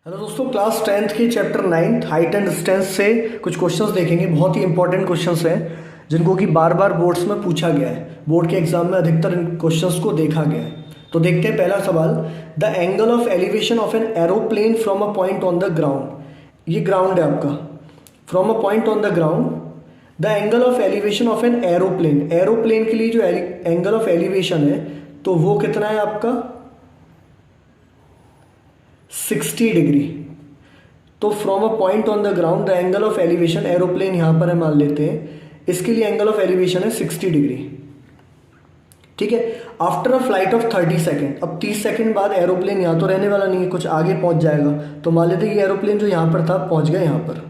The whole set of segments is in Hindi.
हेलो दोस्तों, क्लास 10th के चैप्टर 9 हाइट एंड डिस्टेंस से कुछ क्वेश्चंस देखेंगे। बहुत ही इंपॉर्टेंट क्वेश्चंस हैं जिनको कि बार बार बोर्ड्स में पूछा गया है। बोर्ड के एग्जाम में अधिकतर इन क्वेश्चंस को देखा गया है। तो देखते हैं पहला सवाल। The angle of elevation of an aeroplane from a point on the ground. ये ग्राउंड है आपका। From a point on the ground the angle of elevation of an aeroplane. Aeroplane के लिए जो एंगल ऑफ एलिवेशन है तो वो कितना है आपका 60 डिग्री। तो from a point on the ground the angle of elevation, aeroplane यहां पर है मान लेते हैं, इसके लिए एंगल ऑफ एलिवेशन है 60 डिग्री। ठीक है। After a flight of 30 second, अब 30 सेकेंड बाद एरोप्लेन यहां तो रहने वाला नहीं है, कुछ आगे पहुंच जाएगा। तो मान लेते हैं ये एरोप्लेन जो यहां पर था पहुंच गया यहां पर।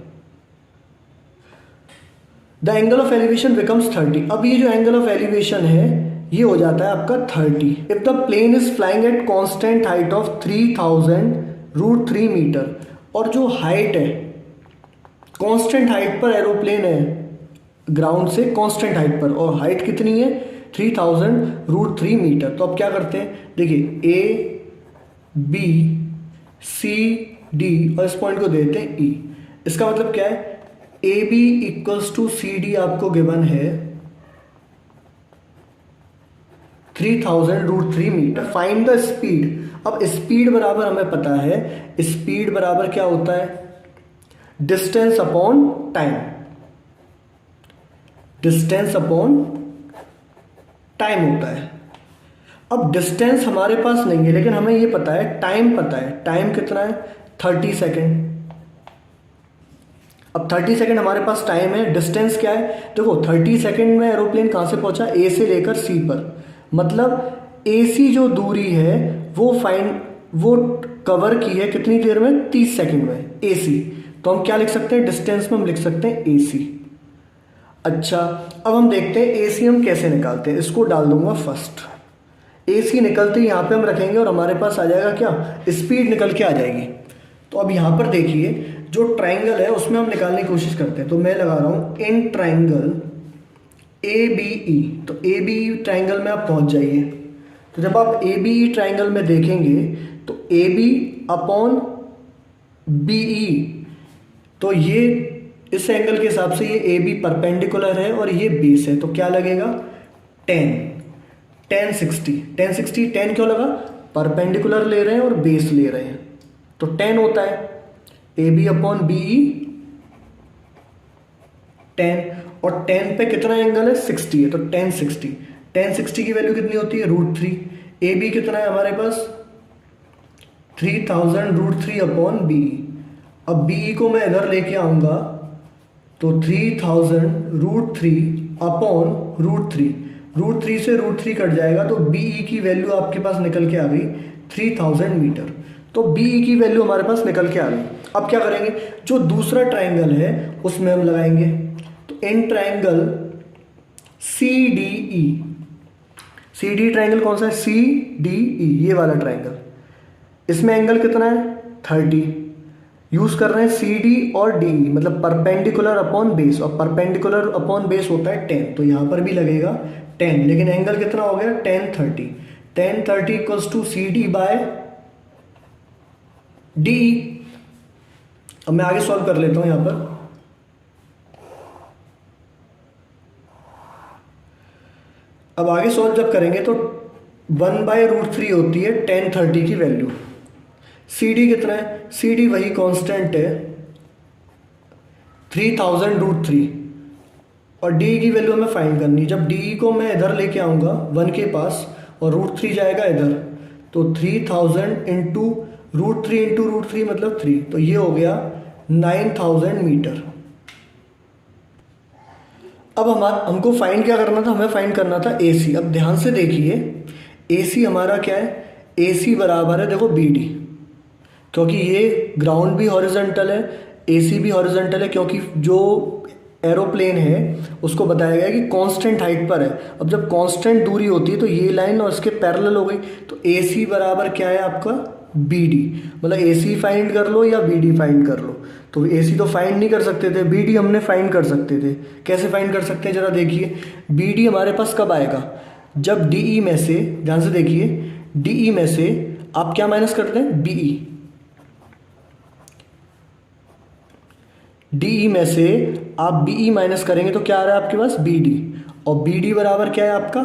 The angle of elevation becomes 30। अब ये जो एंगल ऑफ एलिवेशन है ये हो जाता है आपका 30 if the plane is flying at constant height of 3000√3 metre. और जो हाइट है, कांस्टेंट हाइट पर एरोप्लेन है ग्राउंड से, कांस्टेंट हाइट पर, और हाइट कितनी है 3000√3 मीटर। तो अब क्या करते हैं, देखिए ए बी सी डी और इस पॉइंट को देते हैं ई। इसका मतलब क्या है, A B equals to C D आपको गिवन है 3000√3 मीटर। Find the speed. अब स्पीड बराबर हमें पता है, स्पीड बराबर क्या होता है, distance upon time. Distance upon time होता है। अब डिस्टेंस हमारे पास नहीं है लेकिन हमें ये पता है, टाइम पता है। टाइम कितना है 30 सेकेंड। अब 30 सेकेंड हमारे पास टाइम है। डिस्टेंस क्या है, देखो 30 सेकेंड में एरोप्लेन कहां से पहुंचा, ए से लेकर सी पर। मतलब एसी जो दूरी है वो कवर की है कितनी देर में, 30 सेकंड में, एसी। तो हम क्या लिख सकते हैं, डिस्टेंस में हम लिख सकते हैं एसी। अच्छा, अब हम देखते हैं एसी हम कैसे निकालते हैं। इसको डाल दूंगा फर्स्ट। एसी निकलते ही यहां पे हम रखेंगे और हमारे पास आ जाएगा क्या, स्पीड निकल के आ जाएगी। तो अब यहां पर देखिए जो ट्राइंगल है उसमें हम निकालने की कोशिश करते हैं। तो मैं लगा रहा हूं in triangle A B E. तो ए बी ई ट्राइंगल में आप पहुंच जाइए। तो जब आप ए बी ई ट्राइंगल में देखेंगे तो A B upon B E, तो ये इस एंगल के हिसाब से ये ए बी परपेंडिकुलर है और ये बेस है। तो क्या लगेगा 10 60 10 क्यों लगा, परपेंडिकुलर ले रहे हैं और बेस ले रहे हैं तो 10 होता है। A B upon B E 10, और 10 पे कितना एंगल है 60 है। तो 10 60 की वैल्यू कितनी होती है √3। ए बी कितना है हमारे पास 3000√3 अपॉन बी। अब बी को मैं इधर लेके आऊंगा तो 3000√3 अपॉन √3। √3 से √3 कट जाएगा तो बी की वैल्यू आपके पास निकल के आ गई 3000 मीटर। तो बी की वैल्यू हमारे पास निकल के आ गई। अब क्या करेंगे, जो दूसरा ट्राइंगल है उसमें हम लगाएंगे। तो in triangle C D E, C D triangle कौन सा है, सी डी ई, ये वाला ट्राइंगल। इसमें एंगल कितना है 30। यूज कर रहे हैं सी डी और डी, मतलब परपेंडिकुलर अपॉन बेस, और परपेंडिकुलर अपॉन बेस होता है 10। तो यहां पर भी लगेगा 10, लेकिन एंगल कितना हो गया 10 30 equals to C D by D. अब मैं आगे सॉल्व कर लेता हूं यहां पर। अब आगे सॉल्व जब करेंगे तो 1/√3 होती है 10 30 की वैल्यू। सी डी कितना है, सी डी वही कांस्टेंट है 3000√3, और डी की वैल्यू हमें फाइंड करनी है। जब डी को मैं इधर लेके आऊंगा 1 के पास और √3 जाएगा इधर, तो 3000 इंटू √3 मतलब 3, तो ये हो गया 9000 मीटर। अब हमको फाइंड क्या करना था, हमें फाइंड करना था AC। अब ध्यान से देखिए AC हमारा क्या है, AC बराबर है देखो BD, क्योंकि ये ग्राउंड भी हॉरिजॉन्टल है, AC भी हॉरिजॉन्टल है, क्योंकि जो एरोप्लेन है उसको बताया गया कि कांस्टेंट हाइट पर है। अब जब कांस्टेंट दूरी होती है तो ये लाइन और इसके पैरेलल हो गई। तो AC बराबर क्या है आपका BD, मतलब AC फाइंड कर लो या BD फाइंड कर लो। तो AC तो फाइंड नहीं कर सकते थे, BD हमने फाइंड कर सकते थे। कैसे फाइंड कर सकते हैं जरा देखिए। BD हमारे पास कब आएगा, जब DE में से, ध्यान से देखिए, DE में से आप क्या माइनस करते हैं, BE। डी में से आप बी ई माइनस करेंगे तो क्या आ रहा है आपके पास बी डी, और बी डी बराबर क्या है आपका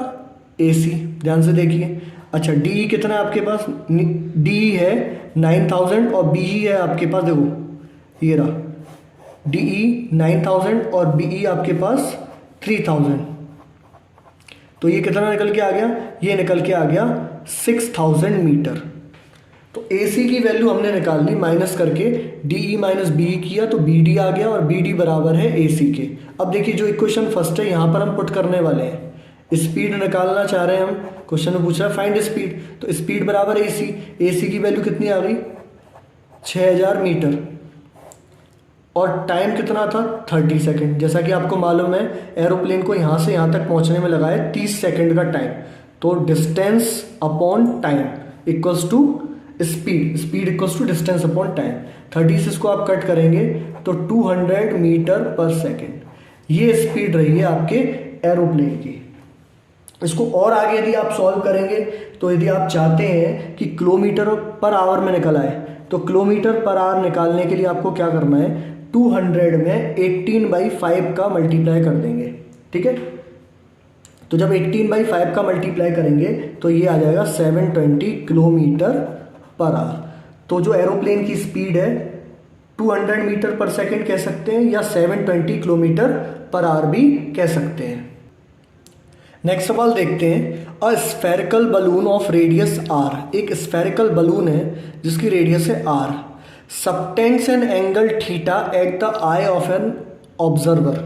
ए सी। ध्यान से देखिए। अच्छा डी ई कितना है आपके पास, डी ई है 9000 और बी ई है आपके पास, देखो ये रहा डी ई 9000 और बी ई आपके पास 3000। तो ये कितना निकल के आ गया, ये निकल के आ गया 6000 मीटर। तो ए सी की वैल्यू हमने निकाल ली माइनस करके, D E minus B E किया तो बी डी आ गया, और बी डी बराबर है ए सी के। अब देखिए जो इक्वेशन फर्स्ट है यहाँ पर हम पुट करने वाले हैं, स्पीड निकालना चाह रहे हैं हम, क्वेश्चन में पूछ रहा है फाइंड स्पीड, तो स्पीड बराबर ए सी की वैल्यू कितनी आ गई 6000 मीटर, और टाइम कितना था 30 सेकेंड। जैसा कि आपको मालूम है एरोप्लेन को यहाँ से यहाँ तक पहुँचने में लगा है 30 सेकेंड का टाइम, तो distance upon time equals to speed equals to distance upon time. 30 से इसको आप कट करेंगे तो 200 मीटर पर सेकेंड, ये स्पीड रही है आपके एरोप्लेन की। इसको और आगे यदि आप सॉल्व करेंगे तो यदि आप चाहते हैं कि किलोमीटर पर आवर में निकल आए, तो किलोमीटर पर आवर निकालने के लिए आपको क्या करना है, 200 में 18/5 का मल्टीप्लाई कर देंगे, ठीक है। तो जब 18/5 का मल्टीप्लाई करेंगे तो ये आ जाएगा 720 किलोमीटर पर आवर। तो जो एरोप्लेन की स्पीड है 200 मीटर पर सेकेंड कह सकते हैं, या 720 किलोमीटर पर आवर भी कह सकते हैं। नेक्स्ट सवाल देखते हैं। A spherical balloon of radius R, एक स्फेरिकल बलून है जिसकी रेडियस है R, subtends an angle theta at the eye of an observer.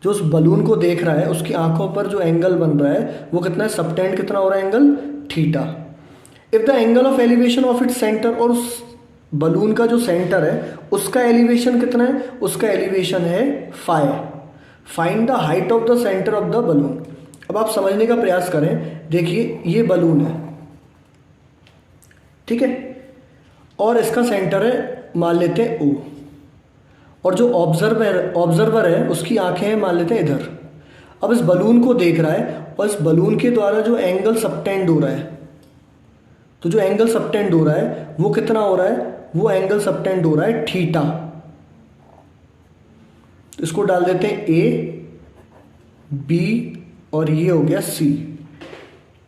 जो उस बलून को देख रहा है उसकी आंखों पर जो एंगल बन रहा है वो कितना है, सबटेंड कितना हो रहा है angle theta. If the angle of elevation of its centre, और उस बलून का जो सेंटर है उसका एलिवेशन कितना है, उसका एलिवेशन है phi. Find the height of the centre of the balloon. अब आप समझने का प्रयास करें, देखिए ये बलून है, ठीक है, और इसका सेंटर है मान लेते हैं ओ, और जो ऑब्जर्वर है उसकी आंखें हैं मान लेते हैं इधर। अब इस बलून को देख रहा है और इस बलून के द्वारा जो एंगल सबटेंड हो रहा है, तो जो एंगल सबटेंड हो रहा है वो कितना हो रहा है, वो एंगल सबटेंड हो रहा है थीटा। इसको डाल देते हैं ए बी और ये हो गया सी।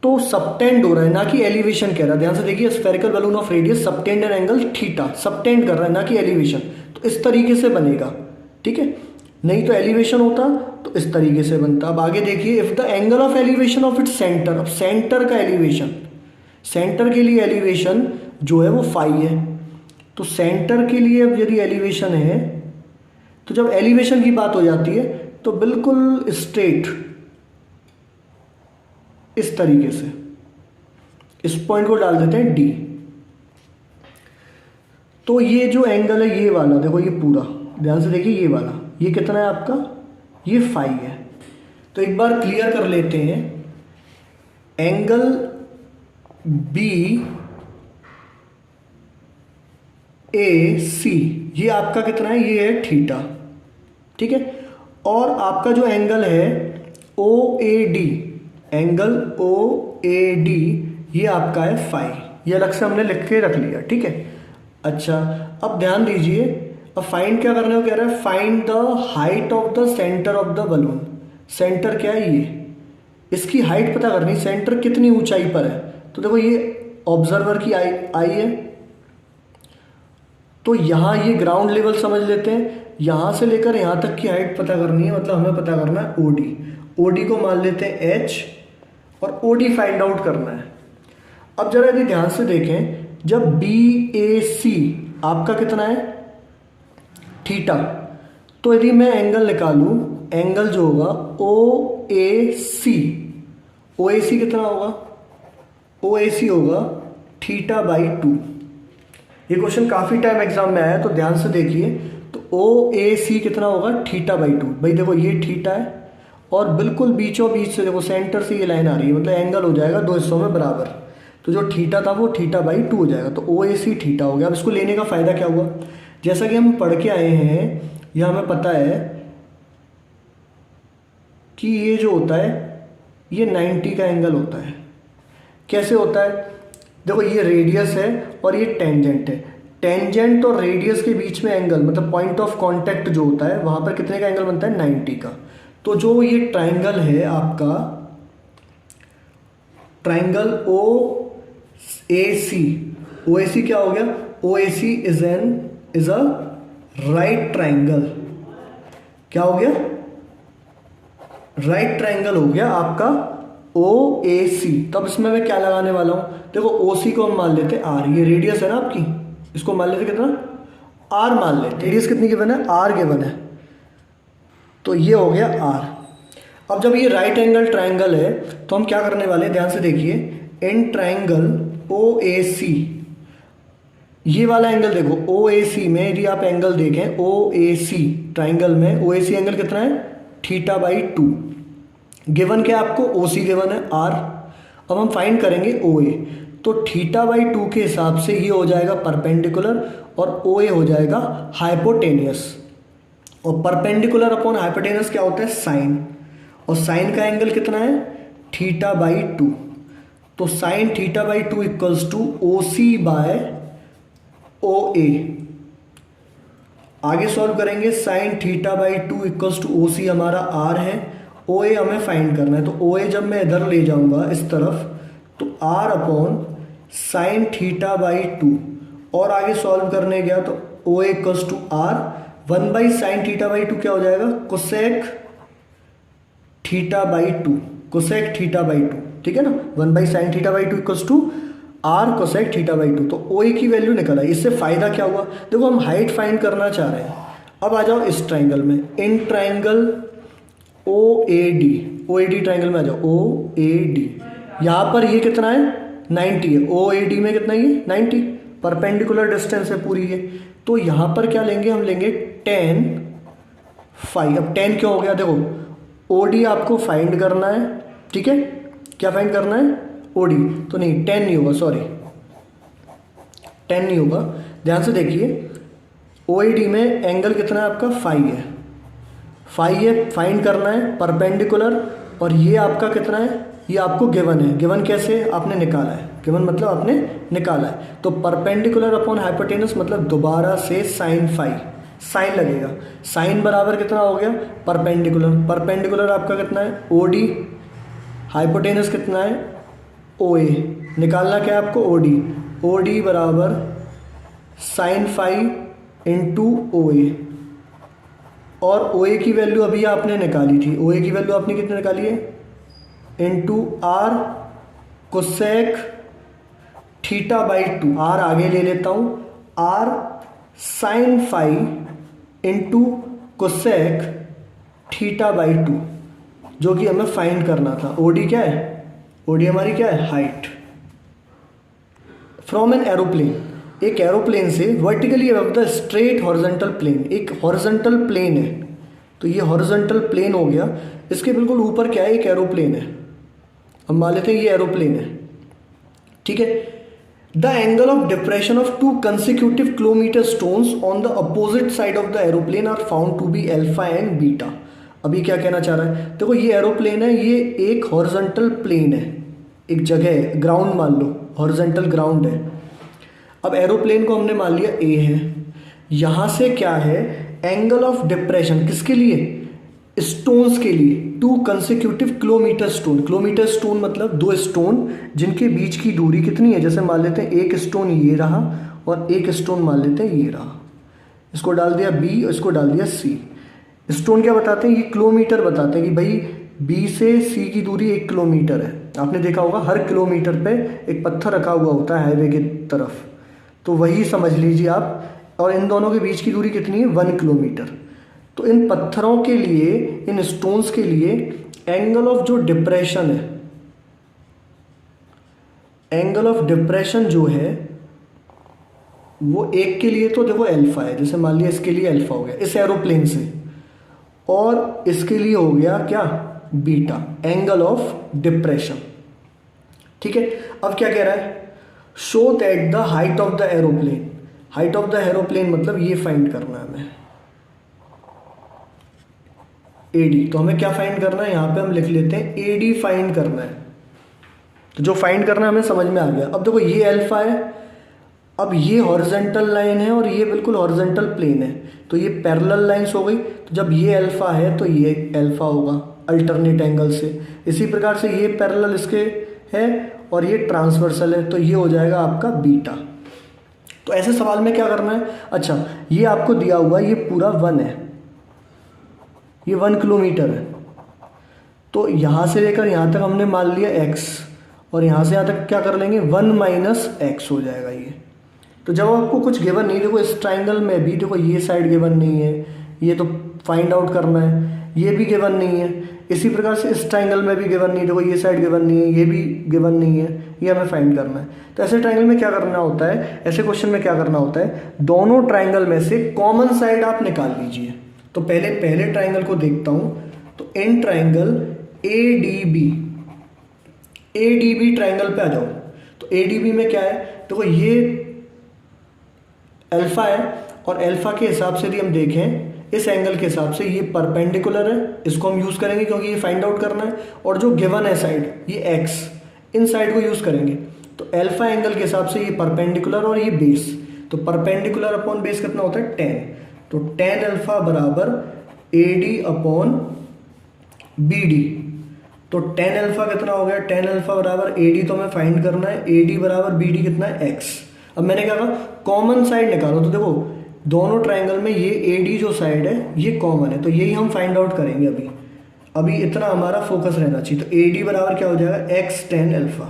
तो सबटेंड हो रहा है ना कि एलिवेशन कह रहा है। ध्यान से देखिए, spherical balloon of radius subtend N angle theta, subtend कर रहा है ना कि एलिवेशन, तो इस तरीके से बनेगा, ठीक है। नहीं तो एलिवेशन होता तो इस तरीके से बनता। अब आगे देखिए, if the angle of elevation of its centre, अब सेंटर का एलिवेशन, सेंटर के लिए एलिवेशन जो है वो फाई है, तो सेंटर के लिए अब यदि एलिवेशन है तो जब एलिवेशन की बात हो जाती है तो बिल्कुल स्ट्रेट इस तरीके से इस पॉइंट को डाल देते हैं डी। तो ये जो एंगल है ये वाला, देखो ये पूरा ध्यान से देखिए, ये वाला ये कितना है आपका, ये फाई है। तो एक बार क्लियर कर लेते हैं, एंगल बी ए सी ये आपका कितना है, ये है थीटा, ठीक है। और आपका जो एंगल है O A D, angle O A D ये आपका है फाई, ये अलग से हमने लिख के रख लिया, ठीक है। अच्छा अब ध्यान दीजिए, अब फाइंड क्या करने को कह रहा है, find the height of the centre of the balloon. Centre क्या है, ये इसकी हाइट पता करनी, सेंटर कितनी ऊंचाई पर है। तो देखो ये ऑब्जर्वर की आई है, तो यहाँ ये ग्राउंड लेवल समझ लेते हैं, यहाँ से लेकर यहाँ तक की हाइट पता करनी है, मतलब हमें पता करना है ओडी। ओडी को मान लेते हैं एच और ओडी फाइंड आउट करना है। अब जरा यदि ध्यान से देखें, जब बी ए सी आपका कितना है थीटा, तो यदि मैं एंगल निकालूं, एंगल जो होगा ओ ए सी, ओ ए सी कितना होगा, ओ ए सी होगा θ/2। ये क्वेश्चन काफ़ी टाइम एग्जाम में आया है तो ध्यान से देखिए। तो ओ ए सी कितना होगा θ/2। भाई देखो ये थीटा है और बिल्कुल बीचों बीच से देखो सेंटर से ये लाइन आ रही है, मतलब एंगल हो जाएगा दो हिस्सों में बराबर। तो जो थीटा था वो θ/2 हो जाएगा, तो ओ ए सी थीटा हो गया। अब इसको लेने का फ़ायदा क्या हुआ, जैसा कि हम पढ़ के आए हैं या हमें पता है कि ये जो होता है ये 90 का एंगल होता है। कैसे होता है, देखो ये रेडियस है और ये टेंजेंट है। टेंजेंट और रेडियस के बीच में एंगल मतलब पॉइंट ऑफ कांटेक्ट जो होता है वहां पर कितने का एंगल बनता है, 90 का। तो जो ये ट्राइंगल है आपका, ट्राइंगल ओ ए सी, ओ ए सी क्या हो गया, ओ ए सी इज अ राइट ट्राइंगल। क्या हो गया, राइट ट्राइंगल हो गया आपका ओ ए सी। तब इसमें मैं क्या लगाने वाला हूं, देखो ओ सी को हम मान लेते हैं आर, ये रेडियस है ना आपकी, इसको मान लेते कितना, आर मान लेते। रेडियस कितनी गिवन है, आर गिवन है, तो ये हो गया आर। अब जब ये राइट एंगल ट्राइंगल है तो हम क्या करने वाले हैं, ध्यान से देखिए, इन ट्राइंगल ओ ए सी, ये वाला एंगल देखो ओ ए सी में, यदि आप एंगल देखें ओ ए सी ट्राइंगल में, ओ ए सी एंगल कितना है, θ/2। गिवन क्या आपको, ओ सी गिवन है आर। अब हम फाइंड करेंगे ओ ए, तो θ/2 के हिसाब से ये हो जाएगा परपेंडिकुलर और ओ ए हो जाएगा हाइपोटेनियस। और परपेंडिकुलर अपॉन हाइपोटेनियस क्या होता है, साइन, और साइन का एंगल कितना है, θ/2। तो साइन θ/2 इक्वल्स टू ओ सी बाय ओ ए। आगे सॉल्व करेंगे, साइन θ/2 इक्वल्स टू ओ सी हमारा आर है, ओ ए हमें फाइंड करना है। तो ओ ए जब मैं इधर ले जाऊंगा इस तरफ, तो आर अपॉन साइन θ/2, और आगे सॉल्व करने गया तो ओ ए इक्वल्स टू आर 1/sin θ/2 क्या हो जाएगा, कोसेक θ/2, कोसेक θ/2, ठीक है ना, 1/sin θ/2 equals to are cosec θ/2। तो ओ ए की वैल्यू निकला। इससे फायदा क्या हुआ, देखो हम हाइट फाइंड करना चाह रहे हैं। अब आ जाओ इस ट्राइंगल में, in triangle O A D triangle में आ जाओ, ओ ए डी, यहां पर ये कितना है, 90 है, ओ ए डी में कितना है, 90, परपेंडिकुलर डिस्टेंस है पूरी ये। तो यहां पर क्या लेंगे, हम लेंगे tan फाई। अब tan क्यों हो गया, देखो ओ डी आपको फाइंड करना है, ठीक है, क्या फाइंड करना है, ओ डी, तो नहीं tan नहीं होगा, सॉरी tan नहीं होगा। ध्यान से देखिए, ओ ए डी में एंगल कितना है आपका, फाई है, फाई है, फाइंड करना है परपेंडिकुलर, और ये आपका कितना है, ये आपको गिवन है। गिवन कैसे, आपने निकाला है, गिवन मतलब आपने निकाला है। तो परपेंडिकुलर अपॉन हाइपोटेनस मतलब दोबारा से साइन फाई, साइन लगेगा, साइन बराबर कितना हो गया, परपेंडिकुलर, परपेंडिकुलर आपका कितना है, ओ डी, हाइपोटेनस कितना है, ओ ए, निकालना क्या है आपको, ओ डी बराबर साइन फाई इंटू ओ ए, और ओ ए की वैल्यू अभी आपने निकाली थी, ओ ए की वैल्यू आपने कितने निकाली है, इंटू आर कोसेक θ/2, आर आगे ले लेता हूं, R sine phi into cosec θ/2, जो कि हमें फाइंड करना था। ओडी क्या है, ओडी हमारी क्या है, हाइट। फ्रॉम एन एरोप्लेन, एक एरोप्लेन से vertically above the straight horizontal plane, एक हॉरिजॉन्टल प्लेन है, तो ये हॉरिजॉन्टल प्लेन हो गया, इसके बिल्कुल ऊपर क्या है, एक एरोप्लेन है, हम मान लेते हैं ये एरोप्लेन है, ठीक है। The angle of depression of two consecutive kilometre stones on the opposite side of the aeroplane are found to be alpha and beta. अभी क्या कहना चाह रहा है, देखो ये एरोप्लेन है, ये एक हॉरिजॉन्टल प्लेन है, एक जगह है, ग्राउंड मान लो, हॉरिजॉन्टल ग्राउंड है। अब एरोप्लेन को हमने मान लिया ए है, यहां से क्या है, एंगल ऑफ डिप्रेशन किसके लिए, स्टोन्स के लिए, to consecutive kilometre stone, kilometre stone मतलब दो स्टोन जिनके बीच की दूरी कितनी है, जैसे मान लेते हैं एक स्टोन ये रहा और एक स्टोन मान लेते हैं ये रहा, इसको डाल दिया बी और इसको डाल दिया सी। स्टोन क्या बताते हैं, ये किलोमीटर बताते हैं कि भाई बी से सी की दूरी 1 किलोमीटर है। आपने देखा होगा हर किलोमीटर पे एक पत्थर रखा हुआ होता है हाईवे की तरफ, तो वही समझ लीजिए आप, और इन दोनों के बीच की दूरी कितनी है, 1 किलोमीटर। तो इन पत्थरों के लिए, इन स्टोन्स के लिए एंगल ऑफ जो डिप्रेशन है, एंगल ऑफ डिप्रेशन जो है वो एक के लिए तो देखो अल्फा है, जैसे मान लिया इसके लिए अल्फा हो गया इस एरोप्लेन से, और इसके लिए हो गया क्या, बीटा, एंगल ऑफ डिप्रेशन, ठीक है। अब क्या कह रहा है, show that the height of the aeroplane, height of the aeroplane मतलब ये फाइंड करना है हमें, एडी। तो हमें क्या फाइंड करना है, यहां पे हम लिख लेते हैं एडी फाइंड करना है। तो जो फाइंड करना है हमें समझ में आ गया। अब देखो ये अल्फा है अब ये हॉरिजेंटल लाइन है और ये बिल्कुल हॉरिजेंटल प्लेन है, तो ये पैरेलल लाइंस हो गई। तो जब ये अल्फ़ा है तो ये अल्फ़ा होगा अल्टरनेट एंगल से। इसी प्रकार से ये पैरेलल इसके है और ये ट्रांसवर्सल है, तो ये हो जाएगा आपका बीटा। तो ऐसे सवाल में क्या करना है, अच्छा ये आपको दिया हुआ ये पूरा 1 है, ये 1 किलोमीटर है, तो यहाँ से लेकर यहाँ तक हमने मान लिया x, और यहाँ से यहाँ तक क्या कर लेंगे 1 माइनस एक्स हो जाएगा ये। तो जब आपको कुछ गिवन नहीं, देखो इस ट्राइंगल में भी देखो ये साइड गिवन नहीं है, ये तो फाइंड आउट करना है, ये भी गिवन नहीं है। इसी प्रकार से इस ट्राइंगल में भी गिवन नहीं, देखो ये साइड गिवन नहीं है, ये भी गिवन नहीं है, ये हमें फाइंड करना है। तो ऐसे ट्राइंगल में क्या करना होता है, ऐसे क्वेश्चन में क्या करना होता है, दोनों ट्राइंगल में से कॉमन साइड आप निकाल लीजिए। तो पहले ट्राइंगल को देखता हूँ, तो इन ट्राइंगल ADB ट्राइंगल पे आ जाओ। तो ADB में क्या है, देखो ये अल्फा है और अल्फा के हिसाब से यदि हम देखें इस एंगल के हिसाब से ये परपेंडिकुलर है, इसको हम यूज़ करेंगे क्योंकि ये फाइंड आउट करना है। और जो गिवन है साइड ये x, इन साइड को यूज़ करेंगे। तो अल्फा एंगल के हिसाब से ये परपेंडिकुलर और ये बेस, तो परपेंडिकुलर अपॉन बेस कितना होता है 10, तो tan अल्फा बराबर AD अपॉन BD। तो tan अल्फा कितना हो गया, tan अल्फा बराबर AD, तो हमें फाइंड करना है AD बराबर BD कितना है x। अब मैंने क्या कहा कॉमन साइड निकालो, तो देखो दोनों ट्राइंगल में ये AD जो साइड है ये कॉमन है, तो यही हम फाइंड आउट करेंगे। अभी इतना हमारा फोकस रहना चाहिए। तो AD बराबर क्या हो जाएगा x tan अल्फा।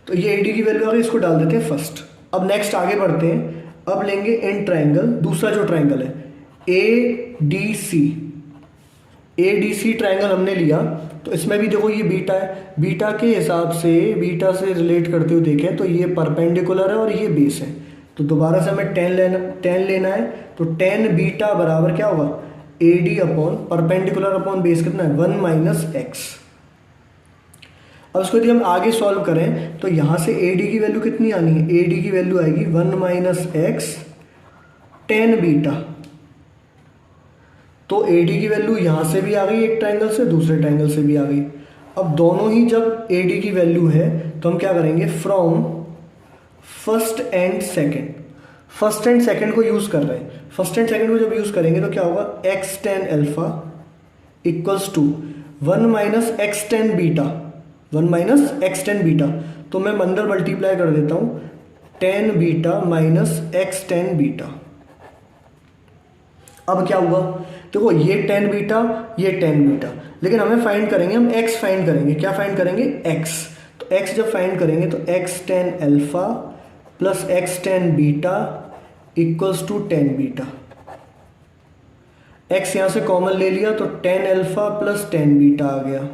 तो ये AD की वैल्यू आ गई, इसको डाल देते हैं फर्स्ट। अब नेक्स्ट आगे बढ़ते हैं, अब लेंगे इन ट्राइंगल, दूसरा जो ट्राइंगल है ADC ट्राइंगल हमने लिया। तो इसमें भी देखो ये बीटा है, बीटा के हिसाब से बीटा से रिलेट करते हुए देखें तो ये परपेंडिकुलर है और ये बेस है। तो दोबारा से हमें tan लेना है, तो tan बीटा बराबर क्या होगा AD upon perpendicular upon base कितना है 1 माइनस एक्स। अब इसको यदि हम आगे सॉल्व करें तो यहाँ से AD की वैल्यू कितनी आनी है, AD की वैल्यू आएगी 1 माइनस एक्स tan बीटा। तो AD की वैल्यू यहाँ से भी आ गई एक ट्राइंगल से, दूसरे ट्राइंगल से भी आ गई। अब दोनों ही जब AD की वैल्यू है तो हम क्या करेंगे, फ्रॉम फर्स्ट एंड सेकंड को यूज़ कर रहे हैं। फर्स्ट एंड सेकंड को जब यूज़ करेंगे तो क्या होगा x tan alpha equals to 1 minus x tan beta, 1 minus x tan beta. तो मैं अंदर मल्टीप्लाई कर देता हूँ tan beta minus x tan beta. अब क्या हुआ, देखो ये tan बीटा ये tan बीटा, लेकिन हमें फाइंड करेंगे, हम x फाइंड करेंगे। क्या फाइंड करेंगे x, तो x जब फाइंड करेंगे तो x tan alpha plus x tan beta equals to tan beta. x यहाँ से कॉमन ले लिया तो tan alpha plus tan beta आ गया,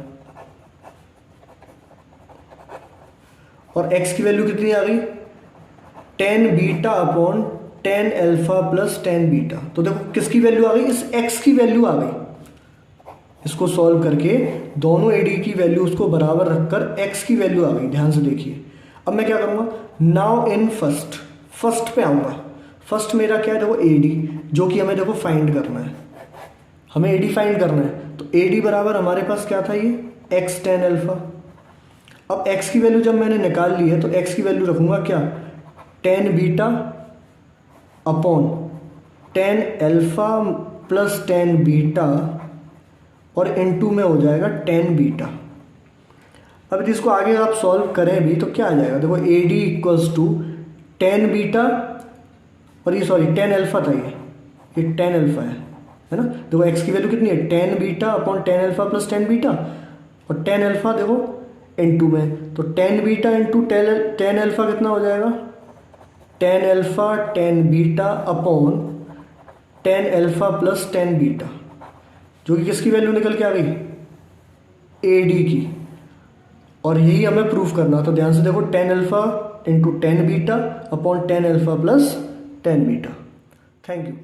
और x की वैल्यू कितनी आ गई tan beta upon tan alpha plus tan beta. तो देखो किसकी वैल्यू आ गई, इस x की वैल्यू आ गई। इसको सॉल्व करके दोनों AD की वैल्यू उसको बराबर रखकर x की वैल्यू आ गई। ध्यान से देखिए, अब मैं क्या करूँगा, नाउ इन फर्स्ट पे आऊँगा। फर्स्ट मेरा क्या है, देखो AD, जो कि हमें देखो फाइंड करना है, हमें AD फाइंड करना है। तो AD बराबर हमारे पास क्या था, ये x tan अल्फा। अब x की वैल्यू जब मैंने निकाल ली है तो x की वैल्यू रखूँगा क्या, tan beta upon tan alpha plus tan beta, और इनटू में हो जाएगा tan बीटा। अब इसको आगे आप सॉल्व करें भी तो क्या आ जाएगा, देखो AD equals to tan beta, और ये सॉरी tan अल्फा था, ये tan अल्फा है ना। देखो x की वैल्यू कितनी है, tan beta upon tan alpha plus tan beta, और tan अल्फा देखो इनटू में, तो tan beta into tan alpha कितना हो जाएगा, tan alpha tan beta upon tan alpha plus tan beta, जो कि किसकी वैल्यू निकल के आ गई, AD की। और यही हमें प्रूफ करना। तो ध्यान से देखो tan alpha into tan beta upon tan alpha plus tan beta. Thank you.